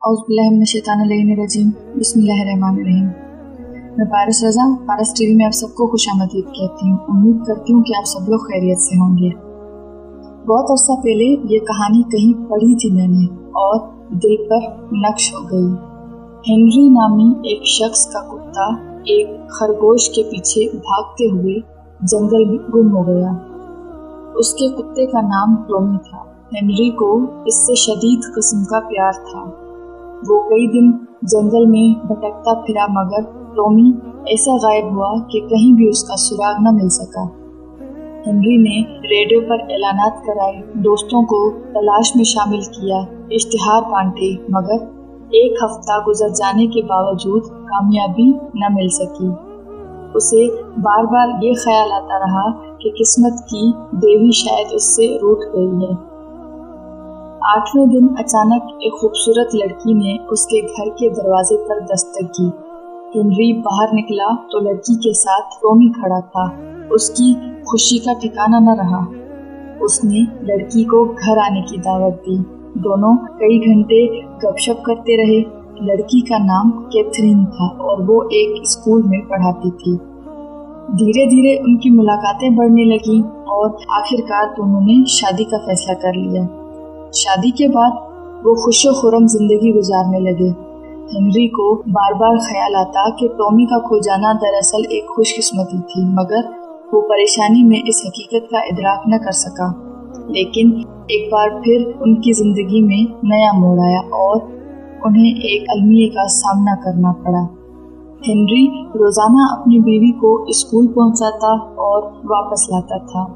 औज़ुबिल्लाहिमिनश्शैतानिर्रजीम बिस्मिल्लाहिर्रहमानिर्रहीम। मैं पारस रज़ा पारस टीवी में आप सबको खुशामदीद कहती हूँ। उम्मीद करती हूँ कि आप सब लोग खैरियत से होंगे। बहुत अरसा पहले ये कहानी कहीं पढ़ी थी मैंने और दिल पर नक्श हो गई। हेनरी नामी एक शख्स का कुत्ता एक खरगोश के पीछे भागते हुए जंगल में गुम हो गया। उसके कुत्ते का नाम टॉमी था। हेनरी को इससे शदीद किस्म का प्यार था। वो कई दिन जंगल में भटकता फिरा मगर टॉमी ऐसा गायब हुआ कि कहीं भी उसका सुराग न मिल सका। हेनरी ने रेडियो पर ऐलानात कराए, दोस्तों को तलाश में शामिल किया, इश्तिहार बांटे, मगर एक हफ्ता गुजर जाने के बावजूद कामयाबी न मिल सकी। उसे बार बार ये ख्याल आता रहा कि किस्मत की देवी शायद उससे रूठ गई है। 8वें दिन अचानक एक खूबसूरत लड़की ने उसके घर के दरवाजे पर दस्तक की। हेनरी बाहर निकला तो लड़की के साथ टॉमी खड़ा था। उसकी खुशी का ठिकाना न रहा। उसने लड़की को घर आने की दावत दी। दोनों कई घंटे गपशप करते रहे। लड़की का नाम कैथरीन था और वो एक स्कूल में पढ़ाती थी। धीरे धीरे उनकी मुलाकातें बढ़ने लगी और आखिरकार दोनों ने शादी का फैसला कर लिया। शादी के बाद वो खुशो खुरम जिंदगी गुजारने लगे। हेनरी को बार बार ख्याल आता कि टॉमी का खो जाना दरअसल एक खुशकिस्मती थी, मगर वो परेशानी में इस हकीकत का इदराक न कर सका। लेकिन एक बार फिर उनकी जिंदगी में नया मोड़ आया और उन्हें एक अलमिये का सामना करना पड़ा। हेनरी रोजाना अपनी बीवी को स्कूल पहुंचाता और वापस लाता था।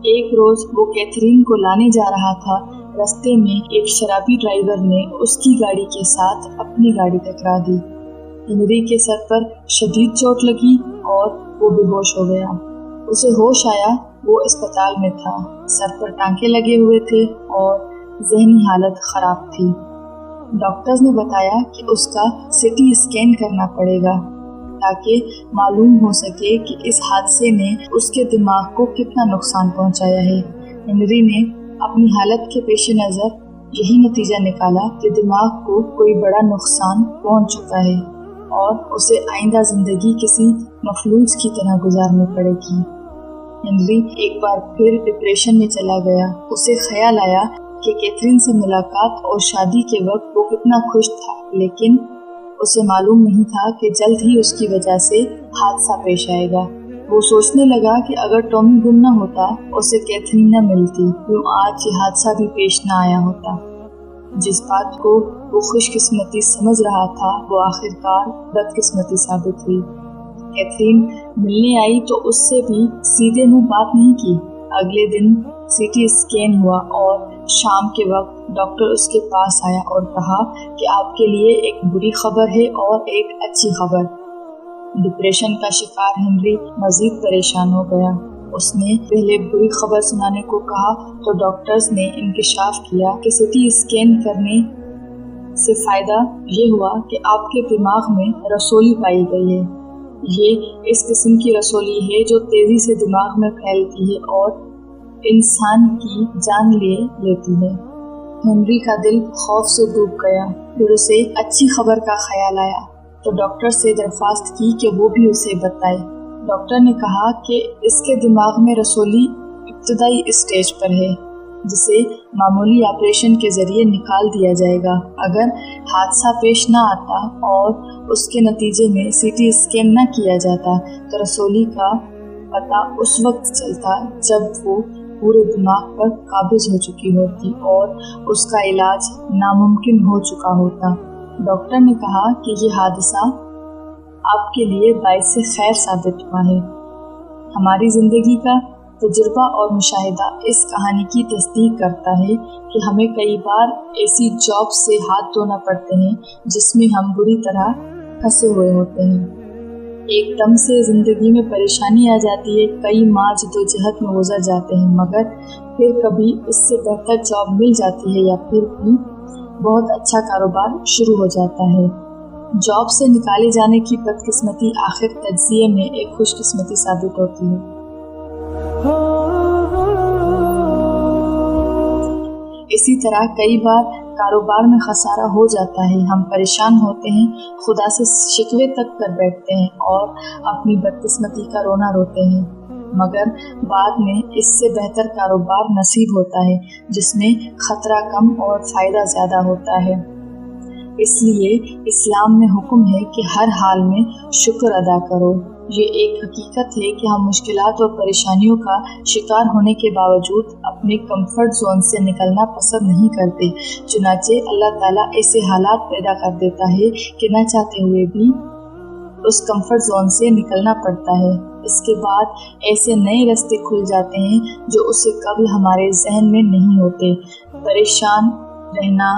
एक रोज वो कैथरीन को लाने जा रहा था। रास्ते में एक शराबी ड्राइवर ने उसकी गाड़ी के साथ अपनी गाड़ी टकरा दी। हेनरी के सर पर शदीद चोट लगी और वो बेहोश हो गया। उसे होश आया, वो अस्पताल में था। सर पर टांके लगे हुए थे और ज़हनी हालत खराब थी। डॉक्टर्स ने बताया कि उसका सीटी स्कैन करना पड़ेगा ताकि मालूम हो सके कि इस हादसे ने उसके दिमाग को कितना नुकसान पहुंचाया है। हेनरी ने अपनी हालत के पेश नज़र यही नतीजा निकाला कि दिमाग को कोई बड़ा नुकसान पहुंच चुका है और उसे आइंदा जिंदगी किसी मफलूज की तरह गुजारनी पड़ेगी। हेनरी एक बार फिर डिप्रेशन में चला गया। उसे ख्याल आया कि कैथरीन से मुलाकात और शादी के वक्त वो कितना खुश था, लेकिन उसे मालूम नहीं था कि जल्द ही उसकी वजह से हादसा पेश आएगा। वो सोचने लगा कि अगर टॉमी गुम न होता, उसे कैथरीन न मिलती, तो आज ये हादसा भी पेश न आया होता। जिस बात को वो खुशकिस्मती समझ रहा था, वो आखिरकार बदकिस्मती साबित हुई। कैथरीन मिलने आई तो उससे भी सीधे मुंह बात नहीं की। अगले दिन सीटी स्कैन हुआ और शाम के वक्त डॉक्टर उसके पास आया और कहा कि आपके लिए एक बुरी खबर है और एक अच्छी खबर। डिप्रेशन का शिकार हेनरी मजीद परेशान हो गया। उसने पहले बुरी खबर सुनाने को कहा तो डॉक्टर्स ने इंकशाफ किया कि सीटी स्कैन करने से फायदा ये हुआ कि आपके दिमाग में रसोली पाई गई है। ये इस किस्म की रसोली है जो तेजी से दिमाग में फैलती है और इंसान की जान ले लेती है। हेनरी का दिल खौफ से डूब गया। फिर उसे अच्छी खबर का ख्याल आया तो डॉक्टर से दरख्वास्त की कि वो भी उसे बताए। डॉक्टर ने कहा कि इसके दिमाग में रसोली इब्तदाई स्टेज पर है, जिसे मामूली ऑपरेशन के जरिए निकाल दिया जाएगा। अगर हादसा पेश न आता और उसके नतीजे में सीटी स्कैन न किया जाता तो रसोली का पता उस वक्त चलता जब वो पूरे दिमाग पर काबिज हो चुकी होती और उसका इलाज नामुमकिन हो चुका होता। डॉक्टर ने कहा कि ये हादसा आपके लिए बाइस खैर साबित हुआ है। हमारी जिंदगी का तजुर्बा और मुशाहिदा इस कहानी की तस्दीक करता है कि हमें कई बार ऐसी जॉब से हाथ धोना पड़ते हैं जिसमें हम बुरी तरह फंसे हुए होते हैं। एकदम से जिंदगी में परेशानी आ जाती है। कई माह जद्दोजहद में गुजर जाते हैं, मगर फिर कभी इससे बेहतर जॉब मिल जाती है या फिर भी बहुत अच्छा कारोबार शुरू हो जाता है। जॉब से निकाले जाने की बदकिस्मती आखिर तज्जिए में एक खुशकिस्मती साबित होती है। इसी तरह कई बार कारोबार में खसारा हो जाता है, हम परेशान होते हैं, खुदा से शिकवे तक कर बैठते हैं और अपनी बदकिस्मती का रोना रोते हैं, मगर बाद में इससे बेहतर कारोबार नसीब होता है जिसमें खतरा कम और फ़ायदा ज़्यादा होता है। इसलिए इस्लाम में हुक्म है कि हर हाल में शुक्र अदा करो। ये एक हकीकत है कि हम मुश्किलात और परेशानियों का शिकार होने के बावजूद अपने कंफर्ट जोन से निकलना पसंद नहीं करते। चुनाचे अल्लाह ताला ऐसे हालात पैदा कर देता है कि न चाहते हुए भी उस कंफर्ट जोन से निकलना पड़ता है। इसके बाद ऐसे नए रास्ते खुल जाते हैं जो उससे कभी हमारे जहन में नहीं होते। परेशान रहना,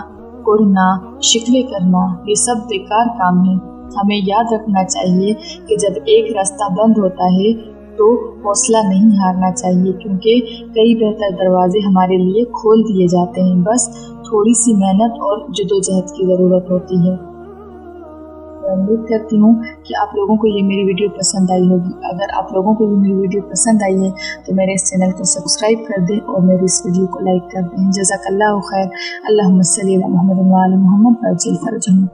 कुढ़ना, शिकवे करना, ये सब बेकार काम है। हमें याद रखना चाहिए कि जब एक रास्ता बंद होता है तो हौसला नहीं हारना चाहिए, क्योंकि कई बेहतर दरवाजे हमारे लिए खोल दिए जाते हैं। बस थोड़ी सी मेहनत और जद्दोजहद की ज़रूरत होती है। उम्मीद करती हूँ कि आप लोगों को ये मेरी वीडियो पसंद आई होगी। अगर आप लोगों को ये मेरी वीडियो पसंद आई है तो मेरे इस चैनल को सब्सक्राइब कर दें और मेरी इस वीडियो को लाइक कर दें। जज़ाकल्लाहु खैर। अल्लाहुम्मा सल्ली अला मुहम्मद व अला मुहम्मद वअज्जिल फरजहुम।